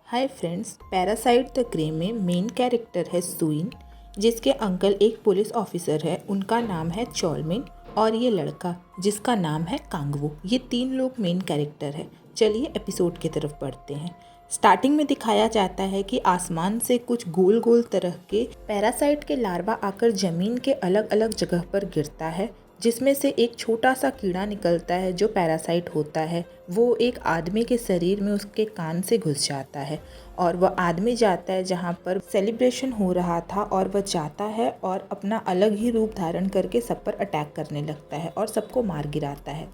Hi friends, parasite the grey में main character है सुइन, जिसके अंकल एक पुलिस ऑफिसर है। उनका नाम है चॉलमिन और ये लड़का जिसका नाम है कांगवू। ये तीन लोग मेन कैरेक्टर है। चलिए एपिसोड की तरफ बढ़ते हैं। स्टार्टिंग में दिखाया जाता है कि आसमान से कुछ गोल गोल तरह के पैरासाइट के लार्वा आकर ज़मीन के अलग अलग जगह पर गिरता है, जिसमें से एक छोटा सा कीड़ा निकलता है जो पैरासाइट होता है। वो एक आदमी के शरीर में उसके कान से घुस जाता है और वह आदमी जाता है जहाँ पर सेलिब्रेशन हो रहा था और वह जाता है और अपना अलग ही रूप धारण करके सब पर अटैक करने लगता है और सबको मार गिराता है।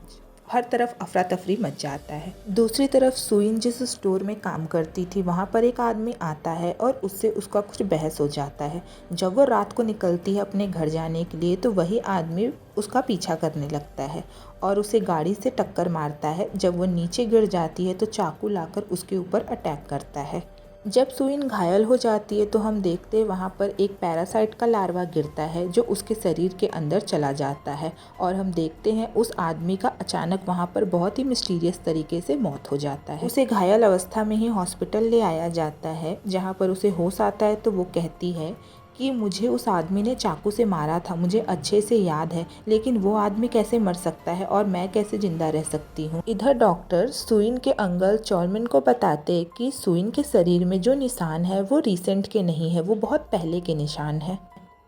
हर तरफ अफरा तफरी मच जाता है। दूसरी तरफ सुइन जिस स्टोर में काम करती थी वहाँ पर एक आदमी आता है और उससे उसका कुछ बहस हो जाता है। जब वो रात को निकलती है अपने घर जाने के लिए तो वही आदमी उसका पीछा करने लगता है और उसे गाड़ी से टक्कर मारता है। जब वो नीचे गिर जाती है तो चाकू लाकर उसके ऊपर अटैक करता है। जब सुइन घायल हो जाती है तो हम देखते हैं वहाँ पर एक पैरासाइट का लार्वा गिरता है जो उसके शरीर के अंदर चला जाता है और हम देखते हैं उस आदमी का अचानक वहाँ पर बहुत ही मिस्टीरियस तरीके से मौत हो जाता है। उसे घायल अवस्था में ही हॉस्पिटल ले आया जाता है जहाँ पर उसे होश आता है तो वो कहती है कि मुझे उस आदमी ने चाकू से मारा था, मुझे अच्छे से याद है, लेकिन वो आदमी कैसे मर सकता है और मैं कैसे जिंदा रह सकती हूँ। इधर डॉक्टर सुइन के अंकल चॉलमिन को बताते हैं कि सुइन के शरीर में जो निशान है वो रिसेंट के नहीं है, वो बहुत पहले के निशान है।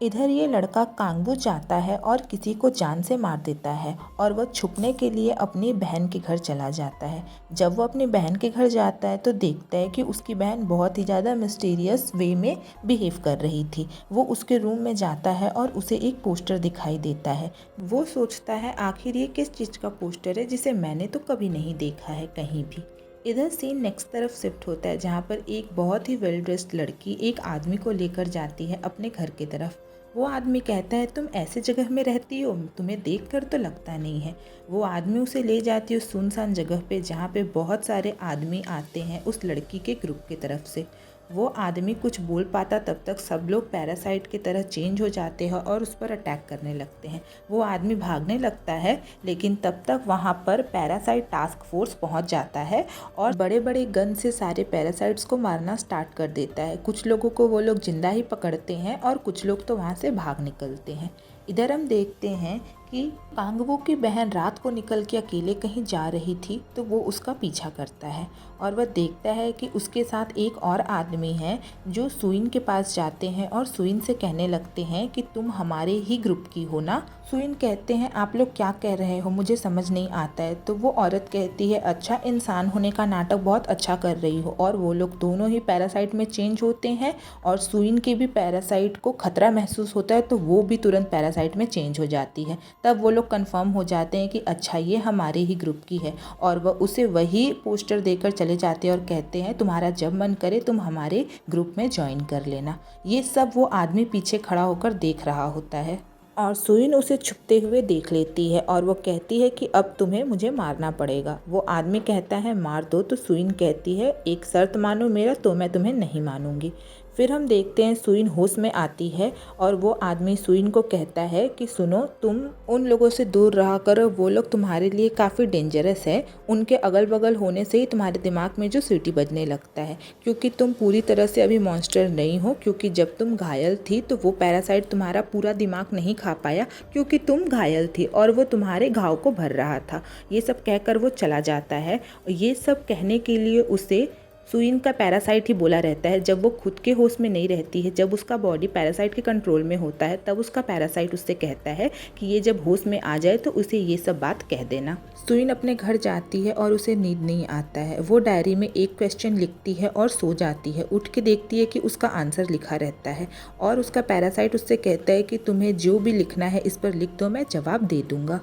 इधर ये लड़का कांगवू जाता है और किसी को जान से मार देता है और वह छुपने के लिए अपनी बहन के घर चला जाता है। जब वो अपनी बहन के घर जाता है तो देखता है कि उसकी बहन बहुत ही ज़्यादा मिस्टीरियस वे में बिहेव कर रही थी। वो उसके रूम में जाता है और उसे एक पोस्टर दिखाई देता है। वो सोचता है आखिर ये किस चीज़ का पोस्टर है जिसे मैंने तो कभी नहीं देखा है कहीं भी। इधर सीन नेक्स्ट तरफ शिफ्ट होता है जहाँ पर एक बहुत ही वेल ड्रेस्ड लड़की एक आदमी को लेकर जाती है अपने घर की तरफ। वो आदमी कहता है तुम ऐसे जगह में रहती हो, तुम्हें देखकर तो लगता नहीं है। वो आदमी उसे ले जाती है उस सुनसान जगह पे जहाँ पे बहुत सारे आदमी आते हैं उस लड़की के ग्रुप की तरफ से। वो आदमी कुछ बोल पाता तब तक सब लोग पैरासाइट की तरह चेंज हो जाते हैं और उस पर अटैक करने लगते हैं। वो आदमी भागने लगता है लेकिन तब तक वहाँ पर पैरासाइट टास्क फोर्स पहुँच जाता है और बड़े बड़े गन से सारे पैरासाइट्स को मारना स्टार्ट कर देता है। कुछ लोगों को वो लोग जिंदा ही पकड़ते हैं और कुछ लोग तो वहाँ से भाग निकलते हैं। इधर हम देखते हैं कि कांगवू की बहन रात को निकल के अकेले कहीं जा रही थी तो वो उसका पीछा करता है और वह देखता है कि उसके साथ एक और आदमी है जो सुइन के पास जाते हैं और सुइन से कहने लगते हैं कि तुम हमारे ही ग्रुप की हो ना। सुइन कहते हैं आप लोग क्या कह रहे हो, मुझे समझ नहीं आता है। तो वो औरत कहती है अच्छा, इंसान होने का नाटक बहुत अच्छा कर रही हो। और वो लोग दोनों ही पैरासाइट में चेंज होते हैं और सुइन के भी पैरासाइट को खतरा महसूस होता है तो वो भी तुरंत पैरासाइट में चेंज हो जाती है। तब वो लोग कंफर्म हो जाते हैं कि अच्छा ये हमारे ही ग्रुप की है और वह उसे वही पोस्टर देकर चले जाते हैं और कहते हैं तुम्हारा जब मन करे तुम हमारे ग्रुप में ज्वाइन कर लेना। ये सब वो आदमी पीछे खड़ा होकर देख रहा होता है और सुइन उसे छुपते हुए देख लेती है और वो कहती है कि अब तुम्हें मुझे मारना पड़ेगा। वो आदमी कहता है मार दो तो सुइन कहती है एक शर्त मानो मेरा तो मैं तुम्हें नहीं मानूंगी। फिर हम देखते हैं सुइन होश में आती है और वो आदमी सुइन को कहता है कि सुनो, तुम उन लोगों से दूर रहा करो, वो लोग तुम्हारे लिए काफ़ी डेंजरस है। उनके अगल बगल होने से ही तुम्हारे दिमाग में जो सीटी बजने लगता है, क्योंकि तुम पूरी तरह से अभी मॉन्स्टर नहीं हो। क्योंकि जब तुम घायल थी तो वो पैरासाइट तुम्हारा पूरा दिमाग नहीं खा पाया क्योंकि तुम घायल थी और वो तुम्हारे घाव को भर रहा था। ये सब कहकर वो चला जाता है। ये सब कहने के लिए उसे सुइन का पैरासाइट ही बोला रहता है। जब वो खुद के होश में नहीं रहती है, जब उसका बॉडी पैरासाइट के कंट्रोल में होता है, तब उसका पैरासाइट उससे कहता है कि ये जब होश में आ जाए तो उसे ये सब बात कह देना। सुइन अपने घर जाती है और उसे नींद नहीं आता है। वो डायरी में एक क्वेश्चन लिखती है और सो जाती है। उठ के देखती है कि उसका आंसर लिखा रहता है और उसका पैरासाइट उससे कहता है कि तुम्हें जो भी लिखना है इस पर लिख दो, मैं जवाब दे दूंगा।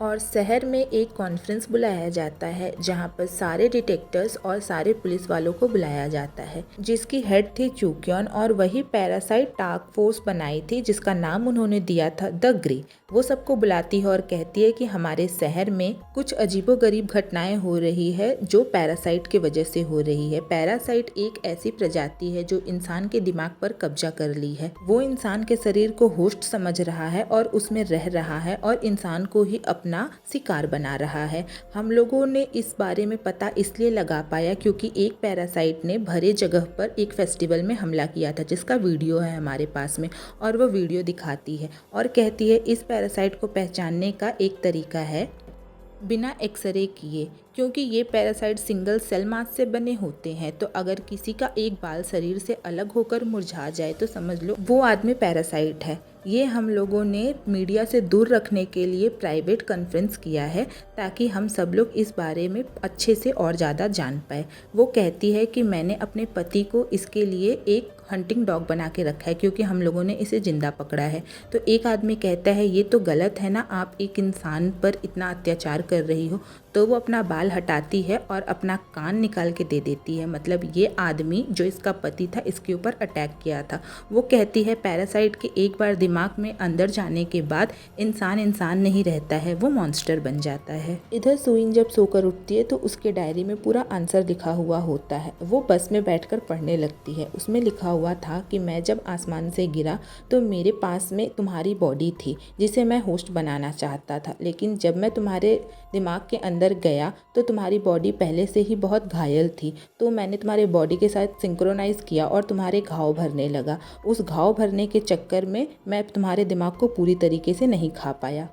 और शहर में एक कॉन्फ्रेंस बुलाया जाता है जहां पर सारे डिटेक्टर्स और सारे पुलिस वालों को बुलाया जाता है, जिसकी हेड थी चूक्योन और वही पैरासाइट टास्क फोर्स बनाई थी जिसका नाम उन्होंने दिया था द ग्रे। वो सबको बुलाती है और कहती है कि हमारे शहर में कुछ अजीबोगरीब घटनाएं हो रही है जो पैरासाइट की वजह से हो रही है। पैरासाइट एक ऐसी प्रजाति है जो इंसान के दिमाग पर कब्जा कर ली है। वो इंसान के शरीर को होस्ट समझ रहा है और उसमें रह रहा है और इंसान को ही अपना अपना शिकार बना रहा है। हम लोगों ने इस बारे में पता इसलिए लगा पाया क्योंकि एक पैरासाइट ने भरे जगह पर एक फेस्टिवल में हमला किया था, जिसका वीडियो है हमारे पास में, और वो वीडियो दिखाती है और कहती है इस पैरासाइट को पहचानने का एक तरीका है बिना एक्सरे किए, क्योंकि ये पैरासाइट सिंगल सेल मास से बने होते हैं। तो अगर किसी का एक बाल शरीर से अलग होकर मुरझा जाए तो समझ लो वो आदमी पैरासाइट है। ये हम लोगों ने मीडिया से दूर रखने के लिए प्राइवेट कॉन्फ्रेंस किया है ताकि हम सब लोग इस बारे में अच्छे से और ज़्यादा जान पाए। वो कहती है कि मैंने अपने पति को इसके लिए एक हंटिंग डॉग बना के रखा है क्योंकि हम लोगों ने इसे ज़िंदा पकड़ा है। तो एक आदमी कहता है ये तो गलत है ना, आप एक इंसान पर इतना अत्याचार कर रही हो। तो वो अपना बाल हटाती है और अपना कान निकाल के दे देती है। मतलब ये आदमी जो इसका पति था इसके ऊपर अटैक किया था। वो कहती है पैरासाइट के एक बार दिमाग में अंदर जाने के बाद इंसान नहीं रहता है, वो मॉन्स्टर बन जाता है। इधर सुइन जब सोकर उठती है तो उसके डायरी में पूरा आंसर लिखा हुआ होता है। वो बस में बैठकर पढ़ने लगती है। उसमें लिखा हुआ था कि मैं जब आसमान से गिरा तो मेरे पास में तुम्हारी बॉडी थी जिसे मैं होस्ट बनाना चाहता था, लेकिन जब मैं तुम्हारे दिमाग के अंदर गया तो तुम्हारी बॉडी पहले से ही बहुत घायल थी। तो मैंने तुम्हारे बॉडी के साथ सिंक्रोनाइज़ किया और तुम्हारे घाव भरने लगा। उस घाव भरने के चक्कर में मैं तुम्हारे दिमाग को पूरी तरीके से नहीं खा पाया।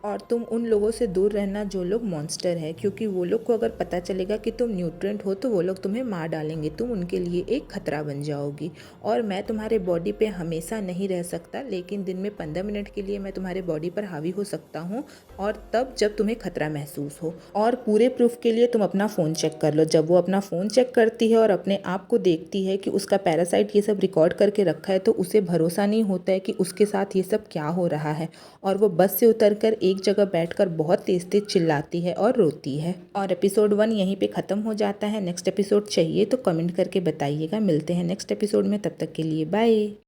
और तुम उन लोगों से दूर रहना जो लोग मॉन्स्टर है, क्योंकि वो लोग को अगर पता चलेगा कि तुम न्यूट्रेंट हो तो वो लोग तुम्हें मार डालेंगे, तुम उनके लिए एक खतरा बन जाओगी। और मैं तुम्हारे बॉडी पे हमेशा नहीं रह सकता, लेकिन दिन में 15 मिनट के लिए मैं तुम्हारे बॉडी पर हावी हो सकता हूँ, और तब जब तुम्हें खतरा महसूस हो। और पूरे प्रूफ के लिए तुम अपना फ़ोन चेक कर लो। जब वो अपना फ़ोन चेक करती है और अपने आप को देखती है कि उसका पैरासाइट ये सब रिकॉर्ड करके रखा है, तो उसे भरोसा नहीं होता है कि उसके साथ ये सब क्या हो रहा है। और वो बस से उतरकर एक जगह बैठकर बहुत तेज तेज चिल्लाती है और रोती है। और एपिसोड 1 यहीं पे ख़त्म हो जाता है। नेक्स्ट एपिसोड चाहिए तो कमेंट करके बताइएगा। मिलते हैं नेक्स्ट एपिसोड में, तब तक के लिए बाय।